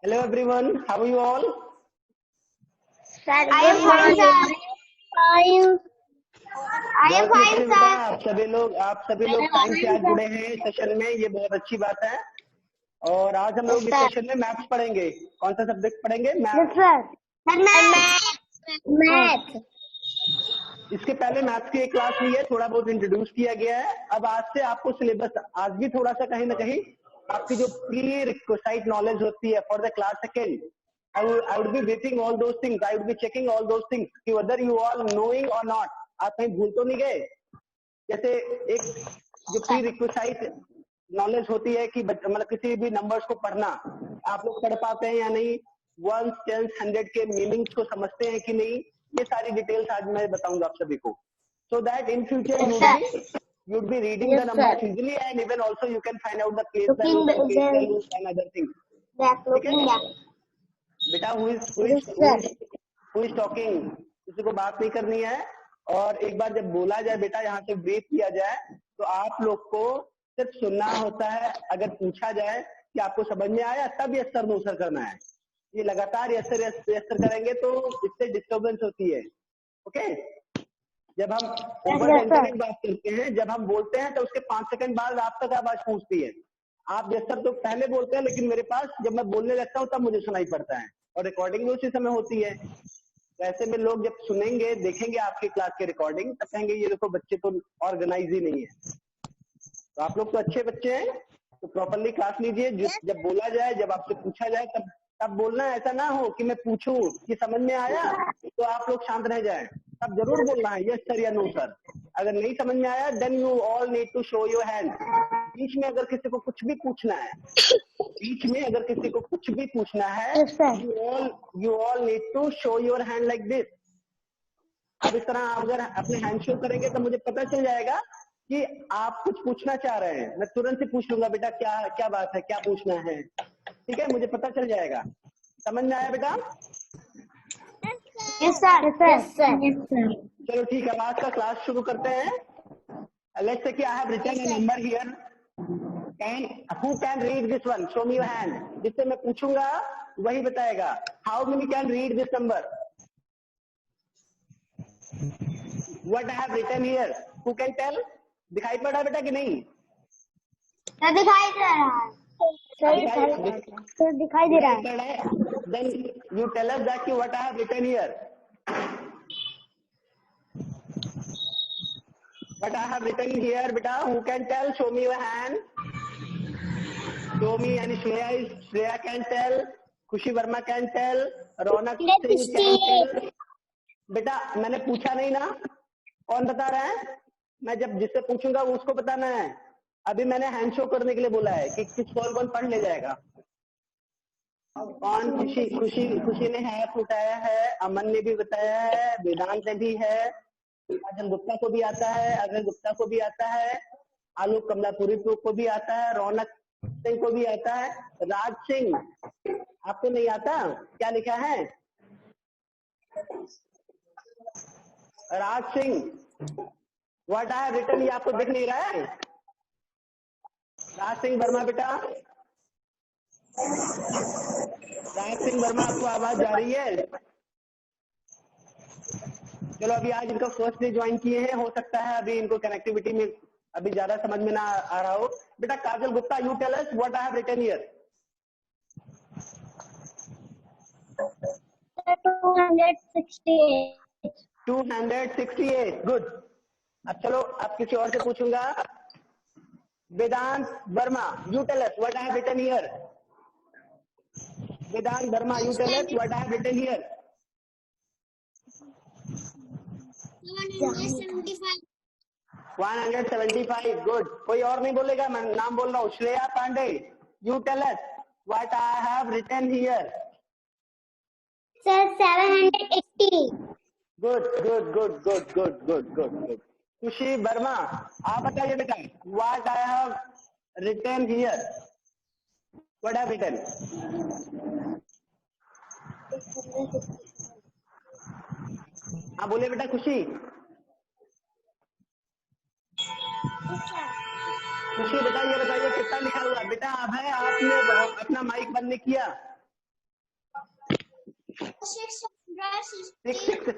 Hello everyone, how are you all? Sir, I am fine, sir. Fine. I am fine, बेटा sir. आप सभी लोग time से आज जुड़े हैं सेशन में, ये बहुत अच्छी बात है। और आज हम लोग इस सेशन में मैथ्स पढ़ेंगे। कौन सा सब्जेक्ट पढ़ेंगे? मैथ्स। मैथ। इसके पहले मैथ्स की एक क्लास हुई है, थोड़ा बहुत इंट्रोड्यूस किया गया है। अब आज से आपको सिलेबस आज भी थोड़ा सा कहीं ना कहीं आपकी जो प्री रिक्विसाइट नॉलेज होती है for the class second, I would be waiting all those things. I would be checking all those things कि whether you all knowing or not. आप कहीं भूल तो नहीं गए? जैसे एक जो प्री रिक्विसाइट नॉलेज होती है कि मतलब किसी भी नंबर्स को पढ़ना, आप लोग पढ़ पाते हैं या नहीं, 1, 10, 100 के मीनिंग्स को समझते हैं कि नहीं, ये सारी डिटेल्स आज मैं बताऊंगा आप सभी को, so that in future you'd be reading the numbers easily and even also you can find out the place values and place values and other things. ठीक है बेटा? who is talking? किसी को बात नहीं करनी है। और एक बार जब बोला जाए बेटा, यहाँ से ब्रीफ किया जाए, तो आप लोग को सिर्फ सुनना होता है। अगर पूछा जाए कि आपको समझ में आया, तब यस सर नो सर करना है। ये लगातार यस सर करेंगे तो इससे डिस्टर्बेंस होती है। ओके, जब हम ओवर द इंटरनेट बात करते हैं, जब हम बोलते हैं तो उसके 5 सेकंड बाद आप तक आवाज पहुंचती है। आप यस सर तो पहले बोलते हैं, लेकिन मेरे पास जब मैं बोलने लगता हूँ तब मुझे सुनाई पड़ता है, और रिकॉर्डिंग भी उसी समय होती है। वैसे में लोग जब सुनेंगे, देखेंगे आपकी क्लास की रिकॉर्डिंग, तब कहेंगे ये देखो बच्चे तो ऑर्गेनाइज ही नहीं है। तो आप लोग तो अच्छे बच्चे हैं, तो प्रॉपरली क्लास लीजिए। जब बोला जाए, जब आपसे पूछा जाए, तब बोलना। ऐसा ना हो कि मैं पूछूं कि समझ में आया तो आप लोग शांत रह जाएं, तब जरूर बोलना है यस सर या नो सर। अगर नहीं समझ में आया, then you all need to show your hand. बीच में अगर किसी को कुछ भी पूछना है, you all need to show your hand like this. अब इस तरह अगर अपने हैंड शो करेंगे तो मुझे पता चल जाएगा कि आप कुछ पूछना चाह रहे हैं। मैं तुरंत ही पूछ लूंगा बेटा क्या बात है, क्या पूछना है। ठीक है, मुझे पता चल जाएगा। समझ में आया बेटा? Yes, sir. चलो ठीक है, आज का क्लास शुरू करते हैं। लेट्स से कि I have written a number here, who can read this one? Show me your hand. जिससे मैं पूछूंगा वही बताएगा। How many can read this number? What I have written here, who can tell? दिखाई पड़ा बेटा कि नहीं? दिखाई दे रहा है। सर दिखाई दे रहा है। Then you tell us that what I have written here. What I have written here, beta. Who can tell? Show me your hand. Show me. And Shreya can tell. Khushi Verma can tell. Ronak Singh can tell. बेटा मैंने पूछा नहीं ना, कौन बता रहा है? मैं जब जिससे पूछूंगा वो उसको बताना है। अभी मैंने हैंड शो करने के लिए बोला है कि कौन पढ़ ले जाएगा। कौन? खुशी ने हाथ उठाया है, अमन ने भी बताया है, वेदांत ने भी है, काजल गुप्ता को भी आता है, अजय गुप्ता को भी आता है, आलोक कमलापुरी को भी आता है, रौनक सिंह को भी आता है, राज सिंह आपको नहीं आता? क्या लिखा है? Raj Singh, what I have written, ये आपको दिख नहीं रहा है? राज सिंह वर्मा बेटा, राज सिंह वर्मा, आपको आवाज जा रही है? चलो, अभी आज इनका फर्स्ट डे ज्वाइन किए हैं, हो सकता है अभी इनको कनेक्टिविटी में अभी ज्यादा समझ में ना आ रहा हो। बेटा Kajal Gupta, you tell us what I have written here. 268। Good. अब चलो, अब किसी और से पूछूंगा। Vedant Verma, you tell us what I have written here. Vedant Verma, you tell us what I have written here. 175। Good. कोई और नहीं बोलेगा, मैं नाम बोल रहा हूँ। Shreya Pandey, you tell us what I have written here. Sir 780। Good good good good good good good good. Khushi Verma, आप बताइए बेटा, what I have written here. What I have written? हाँ बोलिए बेटा खुशी। खुशी बेटा ये बताइए कितना लिखा हुआ? बेटा अब है, आपने अपना माइक बंद नहीं किया। 6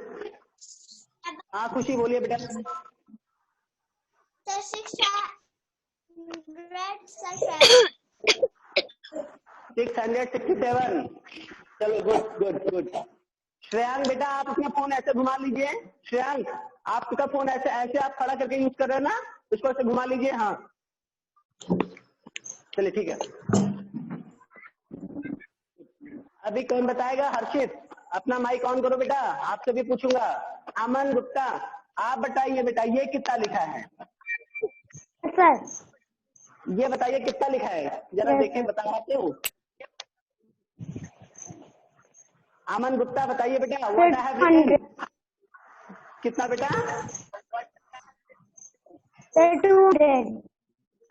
हाँ खुशी बोलिए बेटा। 667। चलो गुड गुड गुड। श्रेयांक बेटा आप अपना फोन ऐसे घुमा लीजिए। श्रेयांक आपका फोन ऐसे ऐसे आप खड़ा करके यूज कर रहे हो ना, उसको ऐसे घुमा लीजिए। हाँ चलिए ठीक है। अभी कौन बताएगा? हर्षित अपना माइक ऑन करो बेटा, आपसे भी पूछूंगा। अमन गुप्ता आप बताइए बेटा ये कितना लिखा है? सर ये बताइए कितना लिखा है, जरा देखें बता पाते हो? अमन गुप्ता बताइए बेटा। What I have written. कितना बेटा?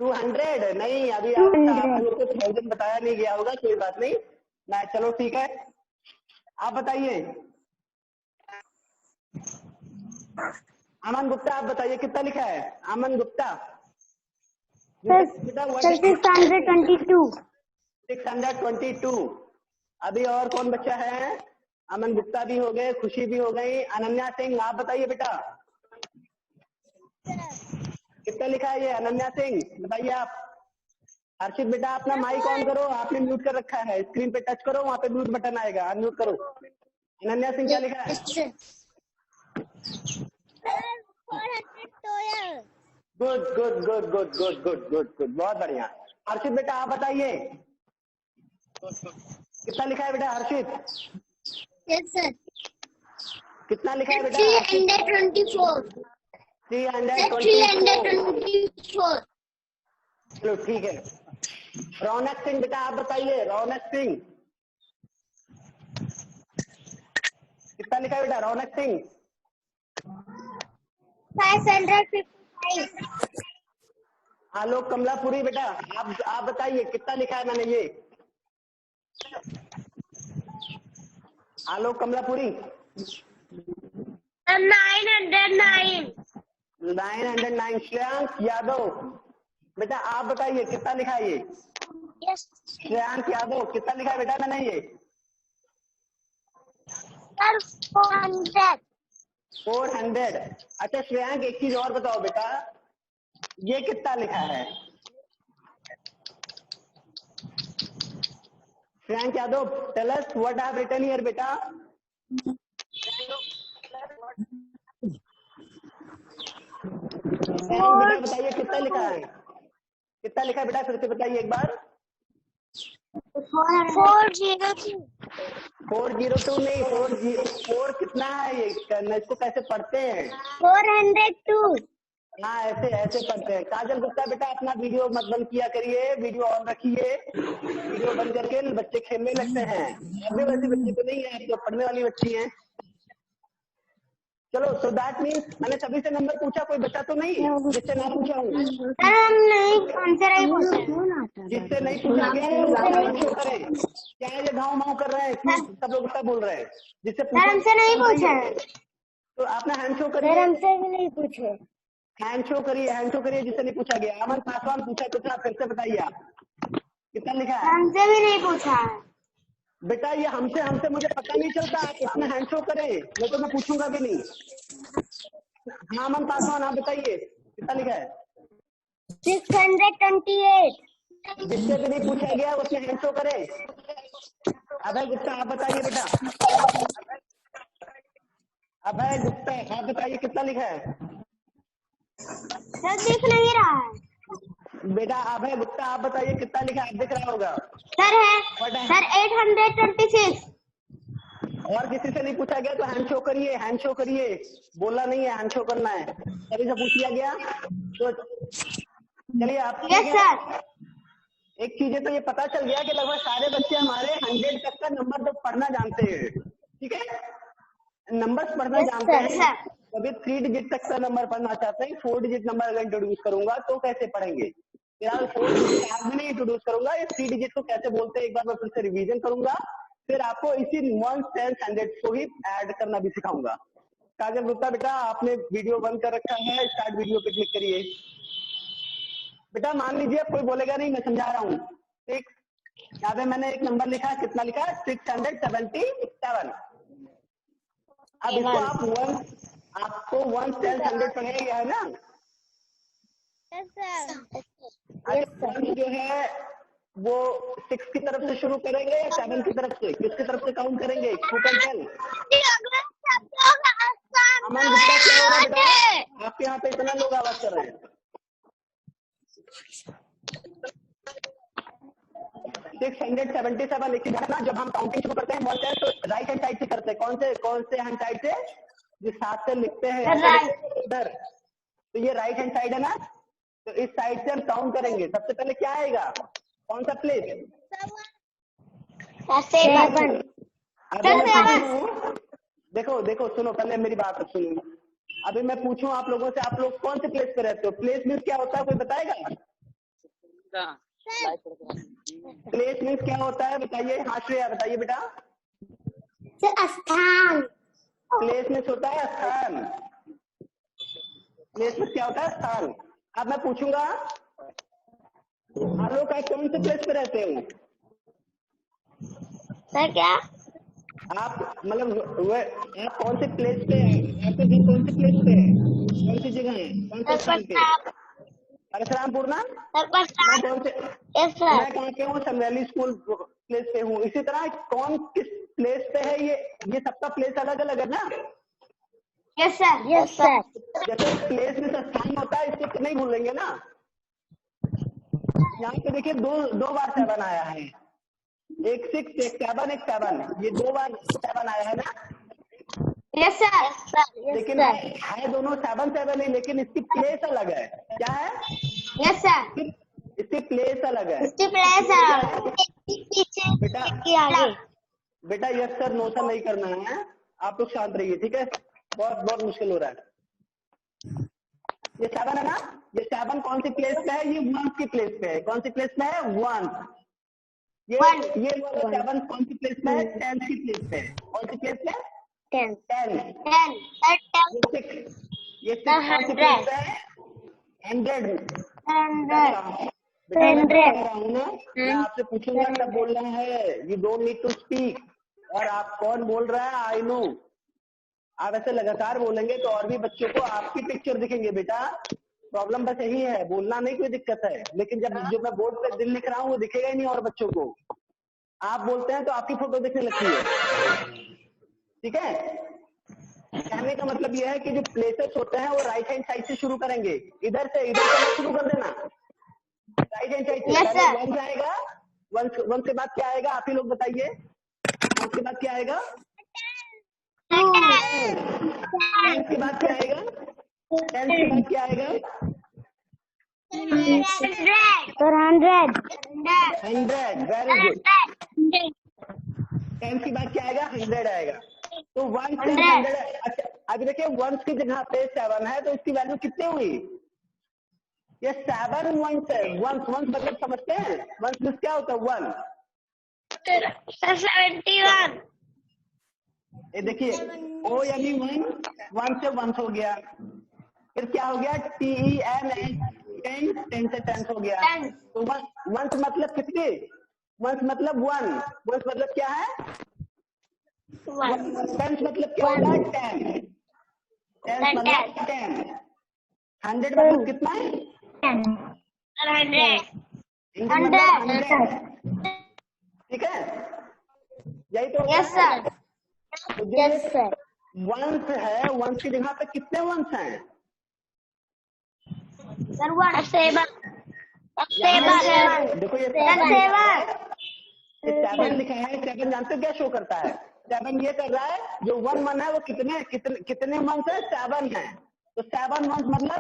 200 नहीं, अभी आप लोग को 1000 बताया नहीं गया होगा, कोई बात नहीं मैं, चलो ठीक है आप बताइए। अमन गुप्ता आप बताइए कितना लिखा है? अमन गुप्ता 622। अभी और कौन बच्चा है? अमन गुप्ता भी हो गए, खुशी भी हो गई। अनन्या सिंह आप बताइए बेटा कितना लिखा है ये? अनन्या सिंह बताइए आप। हर्षित बेटा अपना माइक ऑन करो, आपने म्यूट कर रखा है, स्क्रीन पे टच करो, वहाँ पे म्यूट बटन आएगा, अनम्यूट करो। अनन्या सिंह क्या लिखा है? Good good good good good good good good बहुत बढ़िया। हर्षित बेटा आप बताइए कितना लिखा है बेटा? हर्षित यस सर कितना लिखा है बेटा? 324। चलो ठीक है। रौनक सिंह बेटा आप बताइए। रौनक सिंह कितना लिखा है बेटा? रौनक सिंह 555। आलोक कमलापुरी बेटा आप बताइए कितना लिखा है मैंने ये? आलोक कमलापुरी 909। श्रेयांक यादव बेटा आप बताइए कितना लिखा है ये? श्रेयांक यादव कितना लिखा है बेटा मैंने ये? 400। अच्छा श्रेयांक एक चीज और बताओ बेटा, ये कितना लिखा है? Shreyank Yadav tell us what I have written here बेटा। बेटा बताइए कितना लिखा है? कितना लिखा है बेटा? फिर से बताइए एक बार। 402 नहीं, 4 कितना है ये? इसको कैसे पढ़ते हैं? 402। हाँ ऐसे ऐसे पढ़ते हैं। काजल गुप्ता बेटा अपना वीडियो मत बंद किया करिए, वीडियो ऑन रखिए। वीडियो बंद करके बच्चे खेलने लगते हैं। अब भी वैसे बच्चे तो नहीं है, आप तो पढ़ने वाली बच्ची हैं। चलो सो दैट मीन्स मैंने सभी से नंबर पूछा, कोई बच्चा तो नहीं जिससे ना पूछा हूँ? जिससे नहीं पूछा गया करें। क्या ये गाँव माँव कर रहे हैं? सब लोग क्या बोल रहे हैं? जिससे हमसे नहीं पूछा है तो आपने हैंड शो करिए। हमसे भी नहीं पूछे। हैंड शो करिए जिससे नहीं पूछा गया। अमन पासवान पूछा तो फिर से बताइए आप कितना लिखा है? हमसे भी नहीं पूछा है बेटा ये हमसे मुझे पता नहीं चलता, आप इसमें हैंड शो करें, नहीं तो मैं पूछूंगा भी नहीं। हाँ अमन पासवान आप बताइए कितना लिखा है? 628। जिससे भी नहीं पूछा गया उसमें हैंड शो करे। अभय गुप्ता आप बताइए बेटा। अभय गुप्ता आप बताइए कितना लिखा है? सर दिख नहीं रहा है बेटा अभय गुप्ता आप बताइए कितना लिखा है? दिख रहा होगा सर। है सर 826। और किसी से नहीं पूछा गया तो हैंड शो करिए, हैंड शो करिए, बोलना नहीं है, हैंड शो करना है। सभी से पूछ लिया गया तो चलिए आप। Yes sir. एक चीजें तो ये पता चल गया कि लगभग सारे बच्चे हमारे 100 तक का नंबर तो पढ़ना जानते हैं। ठीक है, नंबर्स पढ़ना जानते हैं। कभी 3 डिजिट तक का नंबर पढ़ना चाहते हैं, 4 डिजिट नंबर अगर इंट्रोड्यूस करूंगा तो कैसे पढ़ेंगे? फिलहाल 4 डिजिट आज भी नहीं इंट्रोड्यूस करूंगा, ये 3 डिजिट को कैसे बोलते हैं एक बार मैं फिर से रिवीजन करूंगा, फिर आपको इसी 1 10 100 को ही ऐड करना भी सिखाऊंगा। काजल गुप्ता बेटा आपने वीडियो बंद कर रखा है, स्टार्ट वीडियो पे क्लिक करिए। बेटा मान लीजिए कोई बोलेगा नहीं, मैं समझा रहा हूँ। ठीक, यहाँ पे मैंने एक नंबर लिखा है, कितना लिखा है? 677। अब इसको आप आपको 1 10 100 पढ़ेंगे है ना। वन जो है वो 6 की तरफ से शुरू करेंगे या 7 की तरफ से, किसकी तरफ से काउंट करेंगे? Who can tell? Aman Gupta क्या हो रहा है बेटा? आपके यहाँ पे इतना लोग आवाज कर रहे हैं। 677 लिखी है ना। जब हम काउंटिंग शुरू करते हैं बोलते हैं तो राइट हैंड साइड से करते हैं। कौन से हैंड साइड से? जो 7 से लिखते हैं इधर, तो ये राइट हैंड साइड है ना। तो इस साइड से हम काउंट करेंगे। सबसे पहले क्या आएगा? कौन सा प्लेस? देखो सुनो, पहले मेरी बात सुनो। अभी मैं पूछूं आप लोगों से, आप लोग कौन से प्लेस पे रहते हो? प्लेस मीन्स क्या होता है, कोई बताएगा? प्लेस मीन्स क्या होता है बताइए। हाँ श्रेया बताइए बेटा। स्थान। प्लेस मीन्स होता है स्थान। प्लेस मीन्स क्या होता है? स्थान। अब मैं पूछूंगा आप लोग कौन से प्लेस पे रहते हो? सर क्या? आप मतलब आप कौन से प्लेस पे है? आपके दिन कौन से प्लेस पे है? कौन सी जगह है? कौन से स्थान पे? परशुरामपुर ना। मैं कौन से? मैं कहाँ के हूँ? समरैली स्कूल प्लेस पे हूँ। इसी तरह कौन किस प्लेस पे है, ये सबका प्लेस अलग अलग है ना। Yes sir. जैसे प्लेस में स्थान होता है, इसको नहीं भूलेंगे ना। यहाँ पे देखिए दो बार 7 आया है। एक 6 एक 7 एक 7, ये 2 बार 7 आया है ना। Yes sir. लेकिन है दोनों 7 ही, लेकिन इसकी प्लेस अलग है। क्या है? Yes sir. इसकी प्लेस अलग है। इसकी प्लेस बेटा यस सर नो सर नहीं करना है। आप लोग शांत रहिए, ठीक है? बहुत मुश्किल हो रहा है। ये 7 है ना। ये 7 कौन सी प्लेस पे है? ये 1 की प्लेस पे है। कौन सी प्लेस पे है? 1। ये 7 कौन सी प्लेस पे है? 10 की प्लेस पे है। कौन सी प्लेस पे है? 10। ये 6 कौन सी प्लेस पे है? 100। मैं आपसे पूछूंगा तब बोलना है। You don't need to speak. और आप कौन बोल रहा है? I know. आप ऐसे लगातार बोलेंगे तो और भी बच्चों को आपकी पिक्चर दिखेंगे बेटा। प्रॉब्लम बस यही है, बोलना नहीं कोई दिक्कत है, लेकिन जब जो मैं बोर्ड पे दिल लिख रहा हूँ वो दिखेगा ही नहीं और बच्चों को। आप बोलते हैं तो आपकी फोटो दिखने लगती है, ठीक है? कहने का मतलब यह है कि जो प्लेसेस होते हैं वो राइट हैंड साइड से शुरू करेंगे। इधर से शुरू कर देना। राइट हैंड साइड से 1 आएगा। 1 के बाद क्या आएगा? आप ही लोग बताइए। 1 के बाद क्या आएगा? 10 के बाद क्या आएगा? 10 के बाद क्या आएगा? 100। Very good. 10 के बाद क्या आएगा? 100 आएगा। तो 1 से 100। अच्छा अभी देखिए 1 की जगह पे 7 है तो इसकी वैल्यू कितनी हुई? ये 7 1 है। 1 मतलब समझते हैं? 1 प्लस क्या होता है? 1। 71। ये देखिए ओ यानी 1 से 1 हो गया। फिर क्या हो गया? TEN 10 से 10 हो गया। तो 1 मतलब कितने? 1 मतलब 1 मतलब क्या है? 10 मतलब क्या होगा? 10 मतलब 10। 100 मतलब कितना है? 100। ठीक है, यही तो। Yes sir. Yes sir. 1 है, 1 की जगह पे कितने 1 हैं? सर 7। देखो ये 7 लिखा है। 7 जानते हो क्या शो करता है? 7 ये कर रहा है जो 1 है वो कितने 1 है? 7 है। तो 7 1 मतलब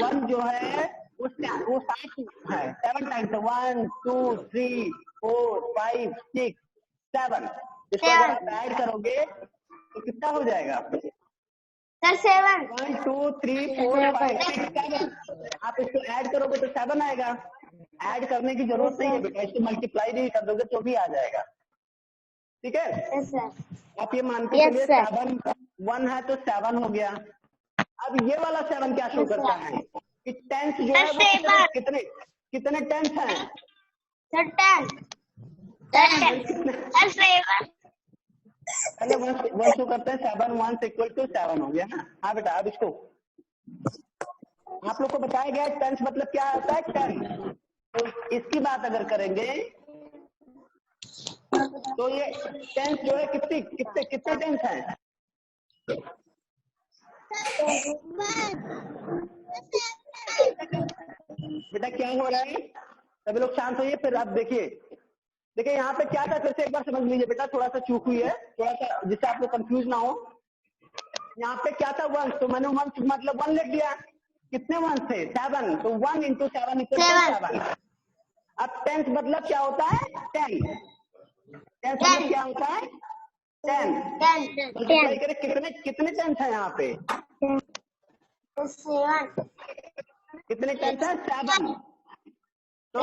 1 जो है वो 7 है। 7 टाइम्स 1 2 3 4 5 6 7। इसको अगर आप ऐड करोगे तो कितना हो जाएगा? सर 7। 1 2 3 4 5 6 7। आप इसको ऐड करोगे तो 7 आएगा। ऐड करने की जरूरत नहीं है बेटा, इसको मल्टीप्लाई भी कर दोगे तो भी आ जाएगा। ठीक है, आप ये मान के चलिए 7 1 है तो 7 हो गया। अब ये वाला 7 क्या शो करता है कि 10 जो है वो कितने 10 हैं? 10। पहले वन शो करते हैं, 7 1 इक्वल टू 7 हो गया ना। हाँ बेटा, अब इसको आप लोग को बताया गया टेंस मतलब क्या होता है 10। तो इसकी बात अगर करेंगे तो ये टेंस जो है कितने टेंस हैं? बेटा क्या हो रहा है? सभी लोग शांत होइए। फिर आप देखिए यहाँ पे क्या था, फिर से एक बार समझ लीजिए बेटा, थोड़ा सा चूक हुई है, थोड़ा सा, जिससे आप लोग कंफ्यूज ना हो। यहाँ पे क्या था 1, तो मैंने 1 मतलब 1 लिख दिया। कितने 1 थे? 7, तो 1 × 7 = 7। अब टेंस मतलब क्या होता है 10। टेंस मतलब क्या होता है 10। मल्टीप्लाई करें, कितने टेंस है यहाँ पे? कितने टेंस है? 7। तो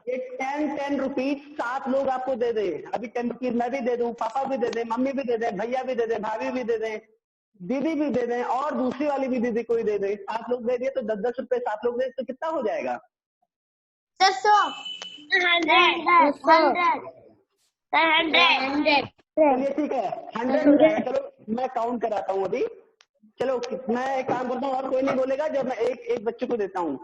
ये 10 रुपीज 7 लोग आपको दे दे। अभी 10 रुपीज मैं भी दे दूं, पापा भी दे दे, मम्मी भी दे दे, भैया भी दे दे, भाभी भी दे दे, दीदी भी दे दे, और दूसरी वाली भी दीदी कोई दे दे। 7 लोग दे दिए तो 10-10 रुपए 7 लोग दे, तो कितना हो जाएगा? 100। चलिए ठीक है, 100 हो जाएगा। चलो मैं काउंट कराता हूँ अभी। चलो मैं एक काम करता हूँ, और कोई नहीं बोलेगा जब मैं एक बच्चे को देता हूँ।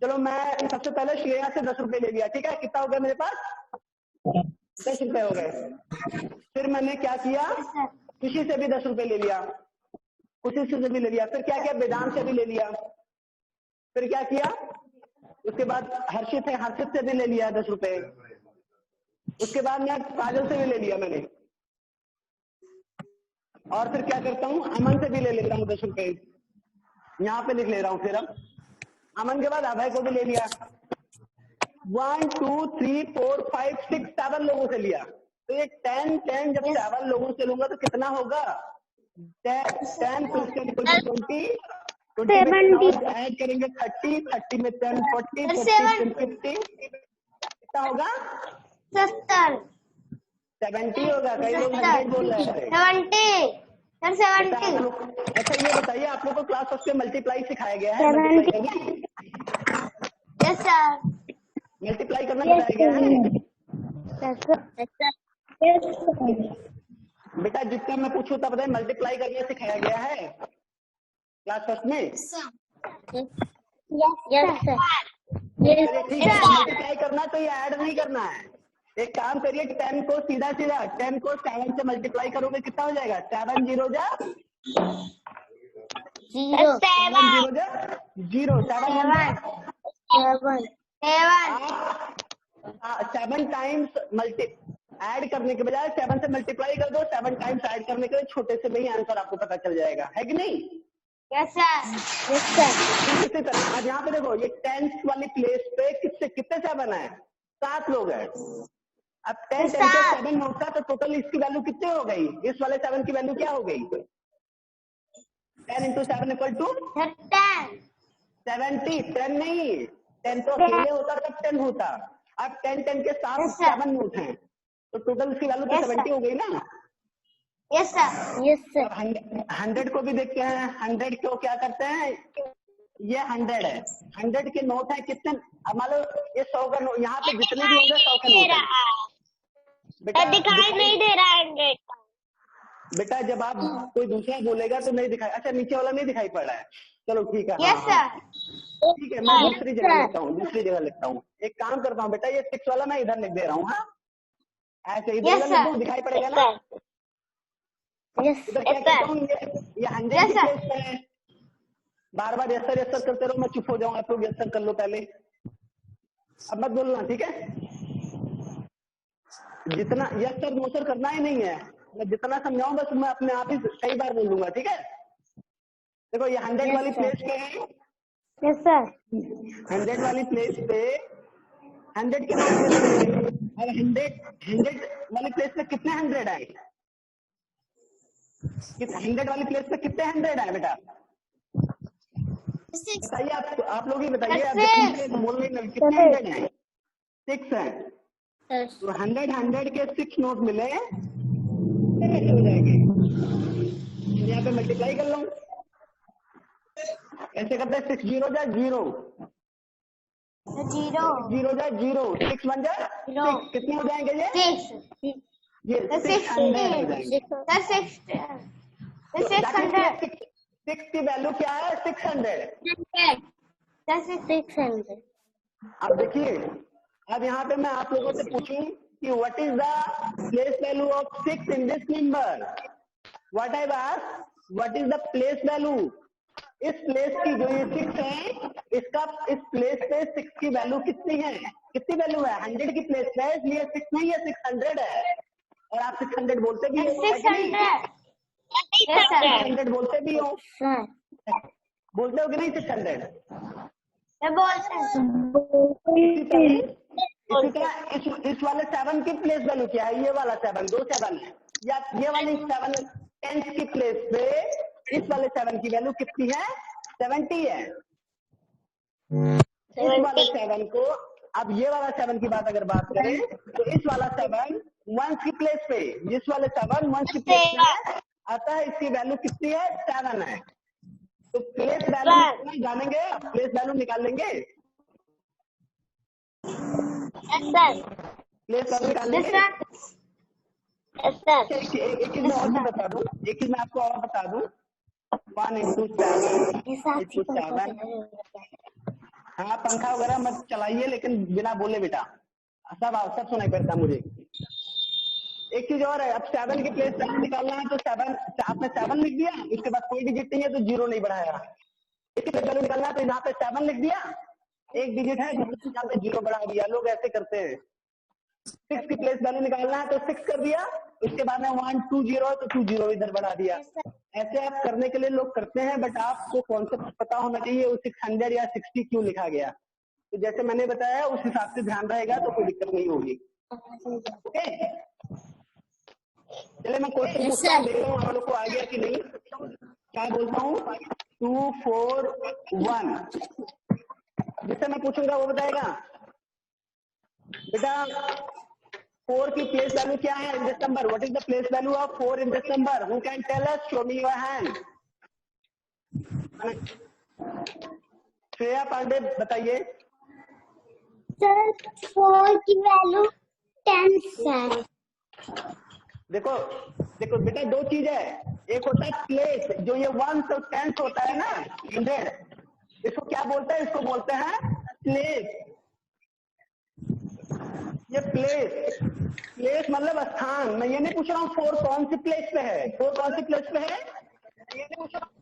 चलो मैं सबसे पहले श्रेया से 10 रुपए ले लिया, ठीक है? कितना हो गया मेरे पास? 10 रुपए हो गए। फिर मैंने क्या किया, खुशी से भी 10 रुपए ले लिया, खुशी से भी ले लिया। फिर क्या किया, वेदांत से भी ले लिया। फिर क्या किया, उसके बाद हर्षित है, हर्षित से भी ले लिया 10 रुपए। उसके बाद मैं काजल से भी ले लिया मैंने। और फिर क्या करता हूँ, अमन से भी ले लेता हूँ 10 रुपए, यहाँ पे लिख ले रहा हूँ। फिर अब अमन के बाद अभय को भी ले लिया। 1 2 3 4 5 6 7 लोगों से लिया। तो ये 10 जब 7 लोगों से लूंगा तो कितना होगा? 10 + 10 = 20, 20 ऐड करेंगे 30 में 10 40 40 50, कितना होगा? 70 होगा। कई लोग 100 बोल रहे हैं। 70। अच्छा ये बताइए, आप लोग को क्लास फर्स्ट में मल्टीप्लाई सिखाया गया है? मल्टीप्लाई करना बताया गया है? बेटा जितना मैं पूछूं तब बताए, मल्टीप्लाई करना सिखाया गया है क्लास फर्स्ट में? ठीक है, मल्टीप्लाई करना तो ये ऐड नहीं करना है। एक काम करिए, 10 को सीधा 10 को 7 से मल्टीप्लाई करोगे, कितना हो जाएगा? 7 0 जा 0 7 टाइम्स ऐड करने के बजाय 7 से मल्टीप्लाई कर दो। 7 टाइम्स ऐड करने के लिए छोटे से में ही आंसर आपको पता चल जाएगा, है कि नहीं? Yes sir. इसी तरह आज यहाँ पे देखो, ये 10 वाली प्लेस पे कितने 7 है? 7 लोग हैं। अब 10 10 के 7 होता तो टोटल इसकी वैल्यू कितनी हो गई? इस वाले 7 की वैल्यू क्या हो गई? 10 × 7 = 70। 10 नहीं, 10 तो अकेले होता तब 10 होता। अब 10 के साथ 7 नोट हैं, तो टोटल इसकी वैल्यू तो 70 हो गई ना? Yes sir. 100 को भी देखते हैं। 100 को क्या करते हैं, ये 100 है, 100 के नोट है कितने? अब मान लो ये 100 का नोट, यहाँ पे जितने भी होंगे 100 का नोट है। बेटा दिखाई नहीं दे रहा है। बेटा जब आप कोई दूसरा बोलेगा तो नहीं दिखाई, अच्छा नीचे वाला नहीं दिखाई पड़ रहा है, चलो ठीक है। Yes sir. ठीक है, मैं दूसरी जगह लिखता हूँ। एक काम करता हूँ बेटा, ये 6 वाला मैं इधर लिख दे रहा हूँ। हाँ ऐसे इधर दिखाई पड़ेगा ना? इधर क्या करता हूँ, ये 100 की प्लेस पे है। बार बार यस सर करते रहो, मैं चुप हो जाऊँ। आप लोग यस सर कर लो पहले, अब मत बोलना, ठीक है? जितना यस सर नो सर करना ही नहीं है, मैं जितना समझाऊं बस मैं अपने आप ही कई बार बोल दूंगा, ठीक है? देखो ये 100 वाली प्लेस पे है। Yes sir. 100 वाली प्लेस पे 100 के अब 100 वाली प्लेस पे कितने 100 आए? 100 वाली प्लेस पे कितने 100 आए बेटा? बताइए, आप लोग ही बताइए। आप बोल रहे कितने 100 आए? 6 है। तो 100 के 6 नोट मिले, कैसे हो जाएंगे? यहाँ पे मल्टीप्लाई कर लो, ऐसे करते हैं। 6 0 जा 0, 0 जा 0, 6 1 जा 6, कितने हो जाएंगे ये? ये 600 हो जाएंगे। सर 600 6 की वैल्यू क्या है? 600। 600। अब देखिए, अब यहाँ पे मैं आप लोगों से पूछूं कि what is the place value of 6 in this number? What I ask, what is the place value? इस प्लेस की जो ये 6 है, इसका इस प्लेस पे 6 की वैल्यू कितनी है? कितनी वैल्यू है? 100 की प्लेस पे है, इसलिए 6 नहीं है, 600 है। और आप 600 बोलते भी हो, 600। 600 बोलते भी हो, सर बोलते हो कि नहीं 600? इसी तरह इस वाले 7 की प्लेस वैल्यू क्या है? ये वाला 7, 2 7 है, या ये वाली 7 10 की प्लेस पे इस वाले 7 की वैल्यू कितनी है? 70 है। इस वाले 7 को, अब ये वाला 7 की बात करें तो इस वाला 7 1 की प्लेस पे, जिस वाले 7 1 की प्लेस पे है, अतः इसकी वैल्यू कितनी है? 7 है। तो प्लेस वैल्यू जानेंगे, प्लेस वैल्यू निकाल लेंगे, प्लेस वैल्यू निकाल लेंगे। एक चीज मैं और भी बता दूं, एक चीज मैं आपको और बता दूं, 1 into 7 हाँ, पंखा वगैरह मत चलाइए, लेकिन बिना बोले बेटा, सब सुनाई पड़ता मुझे। एक चीज और है, अब 7 की प्लेस 7 निकालना है तो 7 आपने 7 लिख दिया, उसके बाद कोई डिजिट नहीं है तो 0 नहीं बढ़ाया। इसकी प्लेस वैल्यू निकालना है तो यहाँ पे 7 लिख दिया, एक डिजिट है यहाँ पे 0 बढ़ा दिया। लोग ऐसे करते हैं। 6 की प्लेस वैल्यू निकालना है तो 6 कर दिया, उसके बाद में 1 2 0 है तो 2 0 इधर बढ़ा दिया। ऐसे आप करने के लिए लोग करते हैं, बट आपको कॉन्सेप्ट पता होना चाहिए वो 600 या 60 क्यों लिखा गया। तो जैसे मैंने बताया उस हिसाब से ध्यान रहेगा तो कोई दिक्कत नहीं होगी। ओके, चलिए मैं क्वेश्चन पूछता हूँ, देखता हूँ आप लोग को आ गया कि नहीं। क्या बोलता हूँ? 2 4 1, जिससे मैं पूछूंगा वो बताएगा। बेटा 4 की प्लेस वैल्यू क्या है in this number? What is the place value of 4 in this number? Who can tell us? Show me your hand. Shreya Pandey बताइए। सर 4 की वैल्यू 10 है। देखो देखो बेटा, दो चीज है, एक होता है प्लेस, जो ये 1 और 10 होता है ना 100, इसको क्या बोलते हैं? इसको बोलते हैं प्लेस। ये प्लेस मतलब स्थान। मैं ये नहीं पूछ रहा हूँ 4 कौन सी प्लेस पे है, 4 कौन सी प्लेस पे है, ये नहीं पूछ रहा हूँ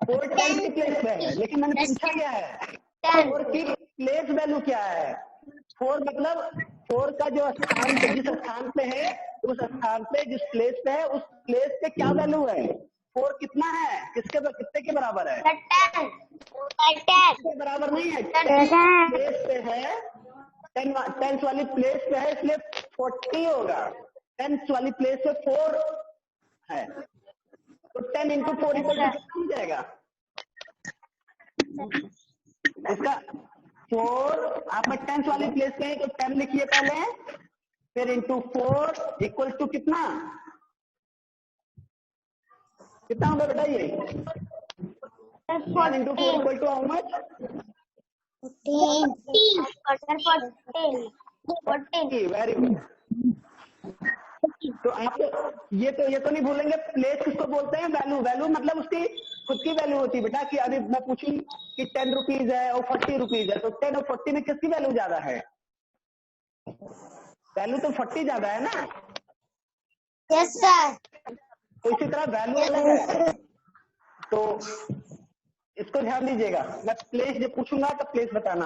4 10 की प्लेस पे है, लेकिन मैंने पूछा क्या है 4 की प्लेस वैल्यू क्या है। 4 मतलब 4 का जो स्थान पे, जिस स्थान पे है, उस स्थान पे जिस प्लेस पे है, उस प्लेस पे क्या वैल्यू है? 4 कितना है, कितने के बराबर है? 10 के बराबर नहीं है, प्लेस पे है, 10 वाली प्लेस पे है, इसलिए 40 होगा। 10 वाली प्लेस पे 4 है तो 10 into 4 कितना हो जाएगा? इसका 4 आप 10 वाली प्लेस पे है तो 10 लिखिए पहले, फिर इंटू 4 इक्वल टू कितना होगा बताइए? 1 into 4 equal to how much? 40। Very good. तो आप ये तो नहीं भूलेंगे, प्लेस किसको बोलते हैं? वैल्यू मतलब उसकी खुद की वैल्यू होती है बेटा। कि अभी मैं पूछूं कि 10 रुपीज है और 40 रुपीज है, तो 10 और 40 में किसकी वैल्यू ज्यादा है? वैल्यू तो 40 ज्यादा है ना। Yes sir. तो इसी तरह वैल्यू अलग है, तो इसको ध्यान दीजिएगा। मैं प्लेस जब पूछूंगा तो प्लेस बताना,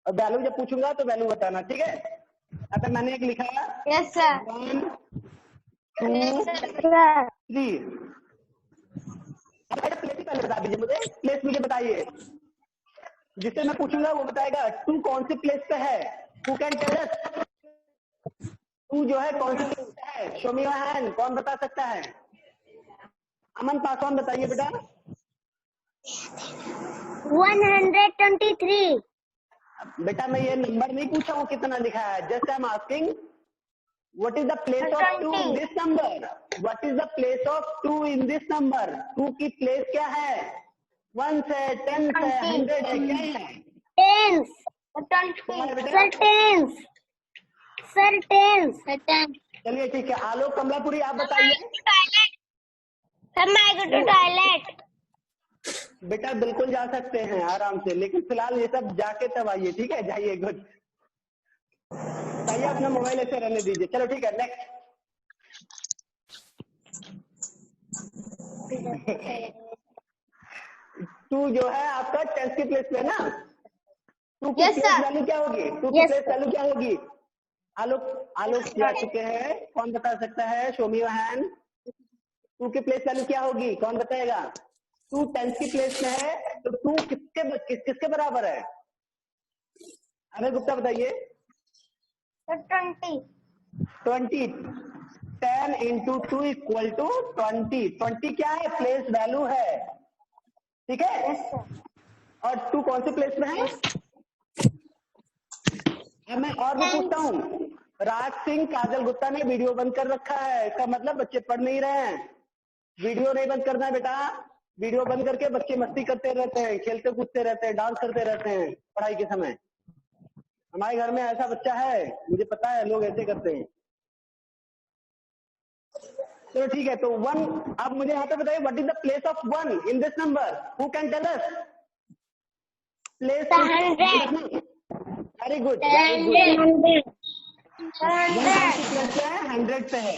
और वैल्यू जब पूछूंगा तो वैल्यू बताना, ठीक है? अगर मैंने एक लिखा यस सर। 1 2 3, प्लेस ही पहले बता दीजिए मुझे, प्लेस मुझे बताइए, जिससे मैं पूछूंगा वो बताएगा 2 कौन सी प्लेस पे है। हु कैन टेल अस? 2 जो है कौन सी प्लेस पे है? Show me your hand. कौन बता सकता है? अमन पासवान बताइए बेटा। 123। बेटा मैं ये नंबर नहीं पूछा हूँ कितना लिखा है, just I am asking what is the place of 2 in this number? What is the place of 2 in this number? 2 की प्लेस क्या है? 1 है, 10 है, 100 है, क्या है? 10 सर। 10 सर। 10 चलिए ठीक है, आलोक कमलापुरी आप बताइए। टॉयलेट। बेटा बिल्कुल जा सकते हैं आराम से, लेकिन फिलहाल ये सब जाके तब आइए, ठीक है, जाइए। गुड, बताइए, अपना मोबाइल ऐसे रहने दीजिए। चलो ठीक है, नेक्स्ट। टू जो है आपका 10 की प्लेस पे ना, टू की प्लेस वैल्यू क्या होगी? टू की प्लेस वैल्यू क्या होगी? आलोक जा चुके हैं, कौन बता सकता है? Show me your hand. Two की प्लेस वैल्यू क्या होगी, कौन बताएगा? टू 10 की प्लेस में है, तो टू किसके बराबर है? अरे गुप्ता बताइए। 20। 10 इंटू 2 इक्वल टू 20। 20 क्या है? प्लेस वैल्यू है, ठीक है। और 2 कौन सी प्लेस में है? अब मैं और भी पूछता हूँ। राज सिंह काजल गुप्ता ने वीडियो बंद कर रखा है, इसका मतलब बच्चे पढ़ नहीं रहे हैं। वीडियो नहीं बंद करना है बेटा, वीडियो बंद करके बच्चे मस्ती करते रहते हैं, खेलते कूदते रहते हैं, डांस करते रहते हैं पढ़ाई के समय। हमारे घर में ऐसा बच्चा है, मुझे पता है, लोग ऐसे करते हैं। चलो ठीक है, तो 1, अब मुझे यहाँ पे बताइए, what is the place of 1 in this number? Who can tell us? Place 100। Very good, very good. 100 पे है।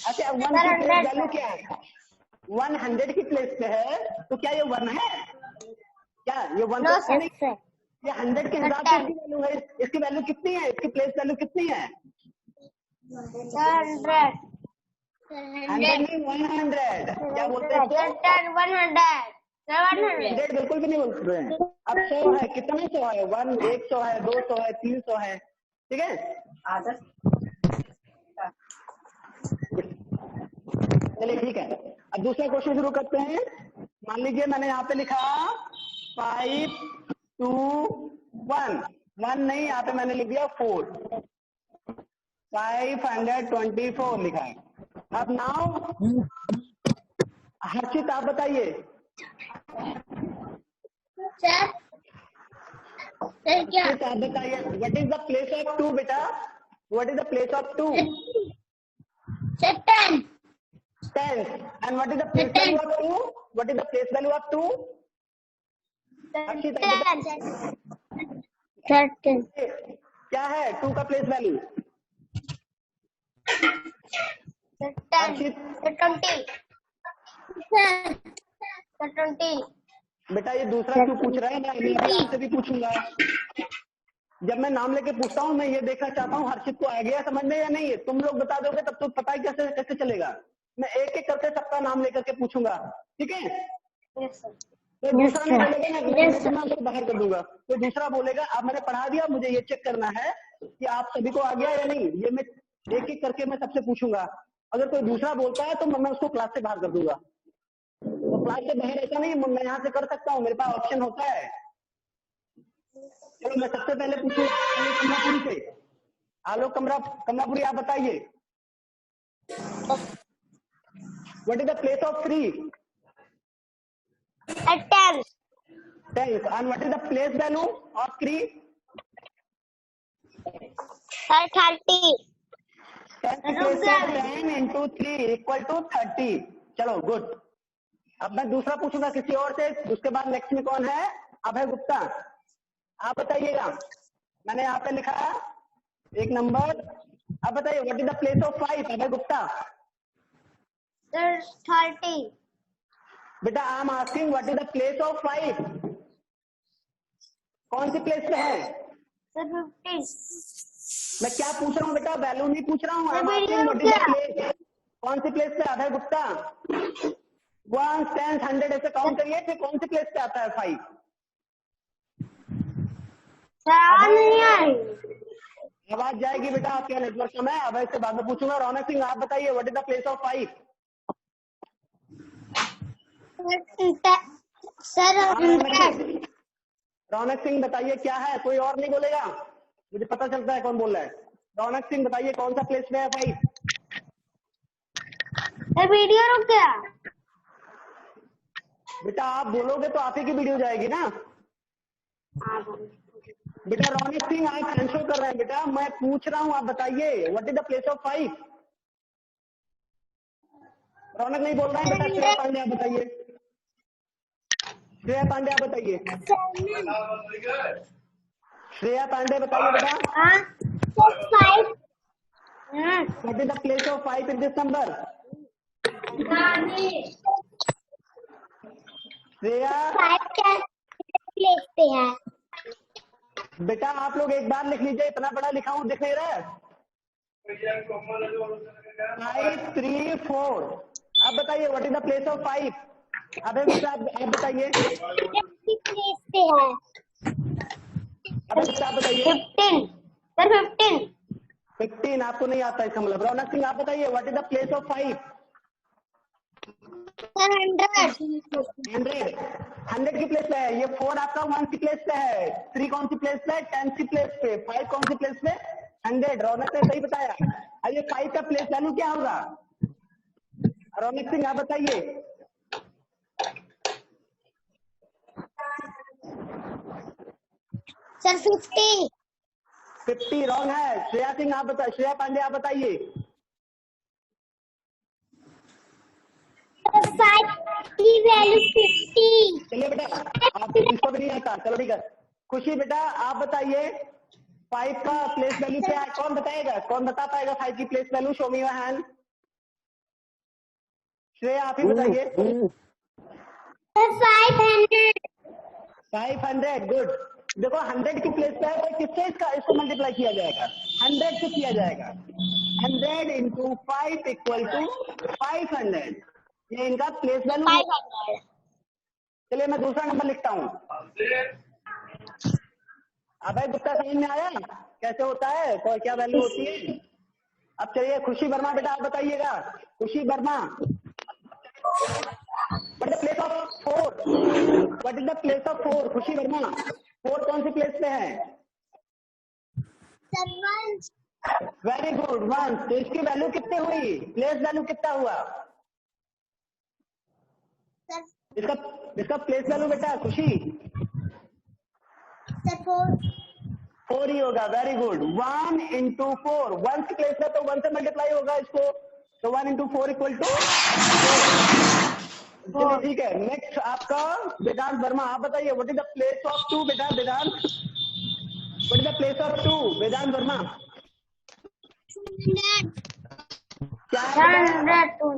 अच्छा, 1 की प्लेस वैल्यू क्या है? 100 की प्लेस पे है, तो क्या ये 1 है? क्या ये 1 तो नहीं? ये 100 के हिसाब से इसकी वैल्यू है। इसकी वैल्यू कितनी है? इसकी प्लेस वैल्यू कितनी है? 100 नहीं, 100। क्या बोलते हैं? 100 बिल्कुल भी नहीं बोल रहे हैं। अब 100 है, कितने 100 है? 100 है, 200 है, 300 है, ठीक है। चलिए ठीक है, अब दूसरा क्वेश्चन शुरू करते हैं। मान लीजिए मैंने यहाँ पे लिखा 5, 2, 1। 1 नहीं, यहाँ पे मैंने लिख दिया 4। 524 लिखा है। अब नाउ हर्षित आप बताइए। आप बताइए, what is the place of 2 बेटा? What is the place of 2? 10. And what is the place value of 2? What is the place value of 2? 13. क्या है 2 का प्लेस वैल्यू? 20. बेटा ये दूसरा क्यों पूछ रहा है? मैं आपसे भी पूछूंगा। जब मैं नाम लेके पूछता हूँ, मैं ये देखना चाहता हूँ हर्षित को आ गया समझ में या नहीं है। तुम लोग बता दोगे तब तो पता ही कैसे चलेगा। मैं एक एक करके सबका नाम लेकर के पूछूंगा, ठीक है? तो दूसरा नहीं बोलेगा, मैं उसको बाहर कर दूंगा। तो दूसरा बोलेगा, अब मैंने पढ़ा दिया, मुझे ये चेक करना है कि आप सभी को आ गया या नहीं। ये मैं एक एक करके मैं सबसे पूछूंगा। अगर कोई दूसरा बोलता है तो मैं उसको क्लास से बाहर कर दूंगा। तो क्लास से बाहर ऐसा नहीं, मैं यहाँ से कर सकता हूँ, मेरे पास ऑप्शन होता है। चलो मैं सबसे पहले पूछूंगा कमलापुरी से। आलोक कमलापुरी आप बताइए, what is the place of 3? 10. And what is the place value of 3? 30. 10 into 3 equal to 30. चलो गुड। अब मैं दूसरा पूछूंगा किसी और से, उसके बाद नेक्स्ट में कौन है? अभय गुप्ता, आप बताइएगा। मैंने यहाँ पे लिखा है 1 नंबर। अब बताइए, what is the place of 5? अभय गुप्ता। 30. बेटा I am asking what is the place of 5? कौन सी प्लेस पे है? 50. मैं क्या पूछ रहा हूँ बेटा? वैल्यू नहीं पूछ रहा हूँ। I am asking what is the place. कौन सी प्लेस पे? अभय गुप्ता 1, 10, 100 ऐसे काउंट करिए, फिर कौन सी प्लेस पे आता है 5? नहीं आई। आवाज जाएगी बेटा, आपके नेटवर्क में। मैं अभय से बाद में पूछूंगा। रौनक सिंह आप बताइए, what is the place of 5? रौनक सिंह बताइए क्या है? कोई और नहीं बोलेगा, मुझे पता चलता है कौन बोल रहा है। रौनक सिंह बताइए कौन सा प्लेस में है 5? वीडियो रुक गया बेटा, आप बोलोगे तो आप ही की वीडियो जाएगी ना। बेटा रौनक सिंह आप आंसर कर रहे हैं बेटा, मैं पूछ रहा हूँ, आप बताइए what is the place of 5? रौनक नहीं बोल रहे हैं बेटा। श्रेया पांडे आप बताइए, श्रेया पांडे आप बताइए, श्रेया पांडे बताइए बेटा। 5. What is the place of 5 in this number? Shreya 5 क्या प्लेस पे है? बेटा आप लोग एक बार लिख लीजिए, इतना बड़ा लिखा हूँ दिख नहीं रहा है? 5, 3, 4। अब बताइए what is the place of 5? अबे बेटा आप बताइए, प्लेस पे है। अबे बेटा आप बताइए। 15 सर 15। 15 आपको नहीं आता इसका मतलब। रौनक सिंह आप बताइए what is the place of 5? Sir 100। 100 की प्लेस पे है। ये 4 आपका 1 की प्लेस पे है, 3 कौन सी प्लेस पे है? 10 की प्लेस पे। 5 कौन सी प्लेस पे? 100। रौनक ने सही बताया। अब ये 5 का प्लेस वैल्यू क्या होगा? रौनक सिंह आप बताइए। सर 50। 50 रॉन्ग है। श्रेया सिंह आप बताइए, श्रेया पांडे आप बताइए। 5 की वैल्यू 50। चलिए बेटा आप इसको भी नहीं आता, चलो ठीक है। खुशी बेटा आप बताइए 5 का प्लेस वैल्यू क्या है? कौन बताएगा, कौन बता पाएगा 5 की place value? Show me your hand. Shreya आप ही बताइए। 500। 500 गुड। देखो 100 की प्लेस पे है तो किससे इसको मल्टीप्लाई किया जाएगा? 100 से किया जाएगा। 100 इंटू 5 इक्वल टू 500। ये इनका प्लेस वैल्यू। 500। चलिए मैं दूसरा नंबर लिखता हूँ। अबे गुप्ता समझ में आया कैसे होता है, तो क्या वैल्यू होती है? अब चलिए खुशी वर्मा बेटा आप बताइएगा। खुशी Verma what is the place of 4? What is the place of 4? खुशी वर्मा 4 कौन सी प्लेस पे है? सर 1। Very good 1। तो इसकी वैल्यू कितनी हुई? प्लेस वैल्यू कितना हुआ? सर इसका प्लेस वैल्यू बेटा खुशी सर 4। 4 ही होगा। Very good. 1 इंटू 4 1 की प्लेस है तो 1 से मल्टीप्लाई होगा इसको, तो 1 इंटू 4 इक्वल टू 4। चलिए ठीक है। नेक्स्ट आपका वेदांत वर्मा आप बताइए what is the place of 2 बेटा? Vedant what is the place of 2? Vedant Verma 200। क्या है? 100।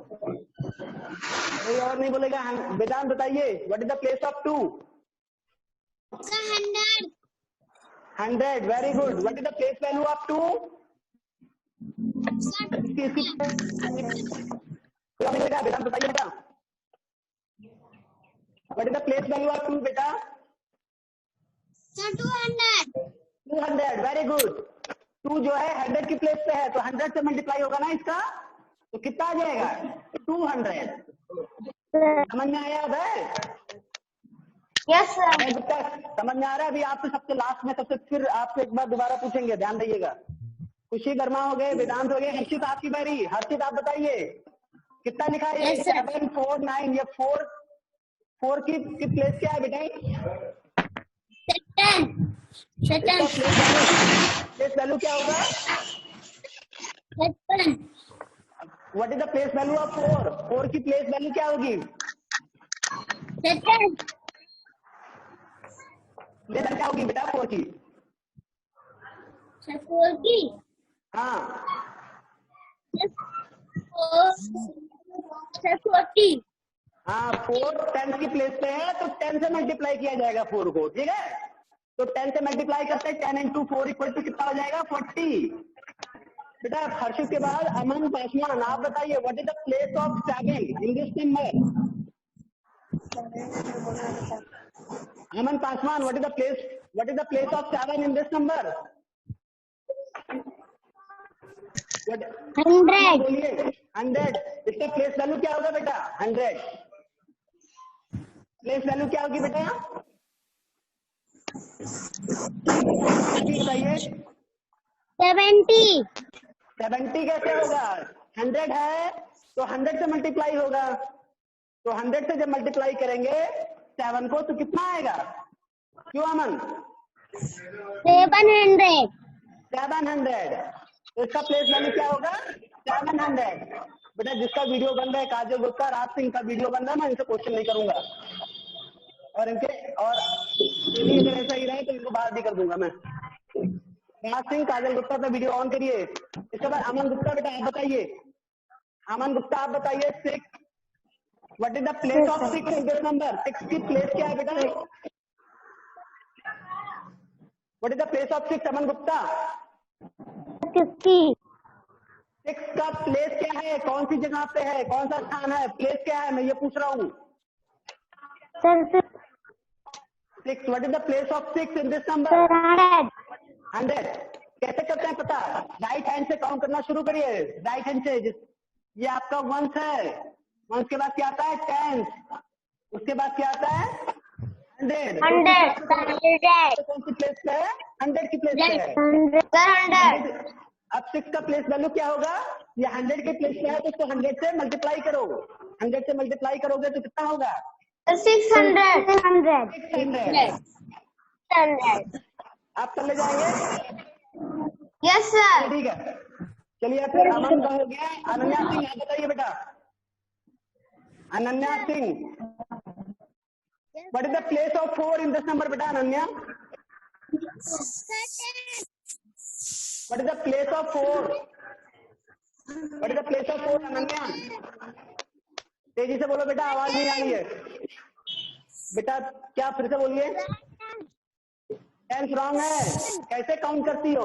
कोई और नहीं बोलेगा। वेदांत बताइए what is the place of 2? Sir 100। 100 very good. What is the place value of 2? वेदांत बताइए बेटा what is the place value of 2 बेटा? सर 200। 200 very good. 2 जो है 100 की प्लेस पे है तो 100 से मल्टीप्लाई होगा ना इसका, तो कितना आ जाएगा? 200। समझ में आया अब है? Yes sir. समझ में आ रहा है? अभी आपसे सबसे लास्ट में सबसे फिर आपसे एक बार दोबारा पूछेंगे, ध्यान रहिएगा। खुशी वर्मा हो गए, वेदांत हो गए, हर्षित आपकी बारी। हर्षित आप बताइए कितना लिखा है? Yes, sir. 7, 4, 9। ये 4 की प्लेस क्या है बेटा? 10। प्लेस वैल्यू क्या होगा? 10। What is the place value of 4? 4 की प्लेस वैल्यू क्या होगी? 10। प्लेस क्या होगी बेटा 4 की? सर 4 की। हाँ सर 40। हाँ 4 10 की प्लेस पे है तो 10 से मल्टीप्लाई किया जाएगा 4 को, ठीक है? तो 10 से मल्टीप्लाई करते हैं 10 इंटू 4 इक्वल टू कितना हो जाएगा? 40। बेटा हर्षित के बाद अमन पासवान आप बताइए what is the place of 7 in this number? Aman Paswan what is the place of 7 in this number? 100। बोलिए 100। इसका प्लेस वैल्यू क्या होगा बेटा? 100। प्लेस वैल्यू क्या होगी बेटा? बताइए। 70। 70 कैसे होगा? 100 है तो 100 से मल्टीप्लाई होगा, तो 100 से जब मल्टीप्लाई करेंगे 7 को तो कितना आएगा? क्यों अमन? 700। 700। तो इसका प्लेस वैल्यू क्या होगा? 700। बेटा जिसका वीडियो बन रहा है काजल गुप्ता, राज सिंह का वीडियो बन रहा है, मैं इनसे क्वेश्चन नहीं करूंगा और इनके और अगर ऐसा ही रहे तो इनको बाहर भी कर दूंगा मैं। राज सिंह काजल गुप्ता का वीडियो ऑन करिए। इसके बाद अमन गुप्ता, बेटा आप बताइए, अमन गुप्ता आप बताइए 6 what is the place of 6 in this number. 6 की प्लेस क्या है बेटा? What is the place of 6 Aman Gupta? 50। 6 का प्लेस क्या है? कौन सी जगह पे है? कौन सा स्थान है? प्लेस क्या है? मैं ये पूछ रहा हूँ। 6 what is the place of 6 in this number? 100। कैसे करते हैं पता? राइट हैंड से काउंट करना शुरू करिए, राइट हैंड से। ये आपका वंस है, वंस के बाद क्या आता है? टेंस, उसके बाद क्या आता है? 100। कौन सी प्लेस पे है? 100 की प्लेस पे है। अब 6 का प्लेस वैल्यू क्या होगा? ये 100 के प्लेस पे है तो इसको 100 से मल्टीप्लाई करो। 100 से मल्टीप्लाई करोगे तो कितना होगा? 600। 600। आप कर ले जाएंगे? Yes sir. ठीक है, चलिए फिर अमन का हो गया। अनन्या सिंह आप बताइए बेटा। Ananya Singh, what is the place of 4 in this number? बेटा Ananya, what is the place of 4? What is the place of 4 Ananya? तेजी से बोलो बेटा, आवाज नहीं आ रही है बेटा। क्या फिर से बोलिए? 10 रॉन्ग है। कैसे काउंट करती हो?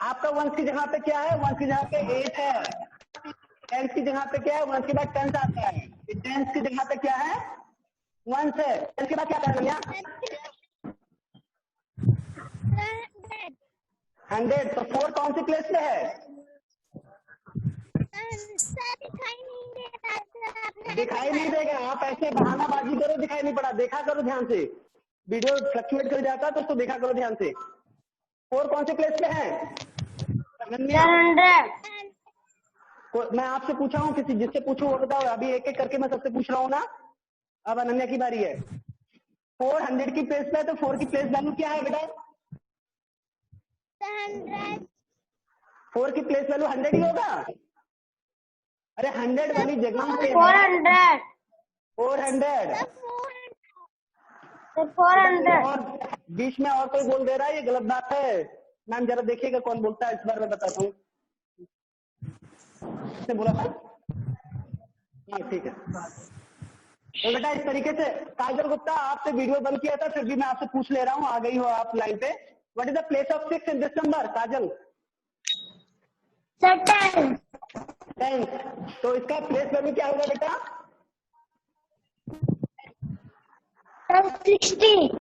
आपका वंस की जगह पे क्या है? वंस की जगह पे 8 है। टेंस की जगह पे क्या है? वंस के बाद टेंस आता है। टेंस की जगह पे क्या है? वंस है। टेंस के बाद क्या करना है? 100। तो 4 कौन सी प्लेस पे है? दिखाई नहीं देगा। आप ऐसे बहानाबाजी करो, दिखाई नहीं पड़ा। देखा करो ध्यान से, वीडियो फ्लक्चुएट कर जाता है तो उसको देखा करो ध्यान से। 4 कौन से प्लेस पे है? मैं आपसे पूछा हूँ, किसी जिससे पूछूं वो बताओ। अभी एक एक करके मैं सबसे पूछ रहा हूँ ना। अब अनन्या की बारी है। 400 की प्लेस पे है तो 4 की प्लेस वैल्यू क्या है बेटा? 4 की प्लेस वैल्यू 100 ही होगा। अरे 100 वाली जगह पे 400। 400। 400। और बीच में और कोई बोल दे रहा है, ये गलत बात है। मैम जरा देखिएगा कौन बोलता है, इस बार मैं बताता हूँ। किसने बोला था? हाँ ठीक है। तो बेटा इस तरीके से काजल गुप्ता आपसे वीडियो बंद किया था, फिर भी मैं आपसे पूछ ले रहा हूँ। आ गई हो आप लाइन पे। What is the place of 6 in this number Kajal? 10। तो इसका प्लेस वैल्यू क्या होगा बेटा? 60।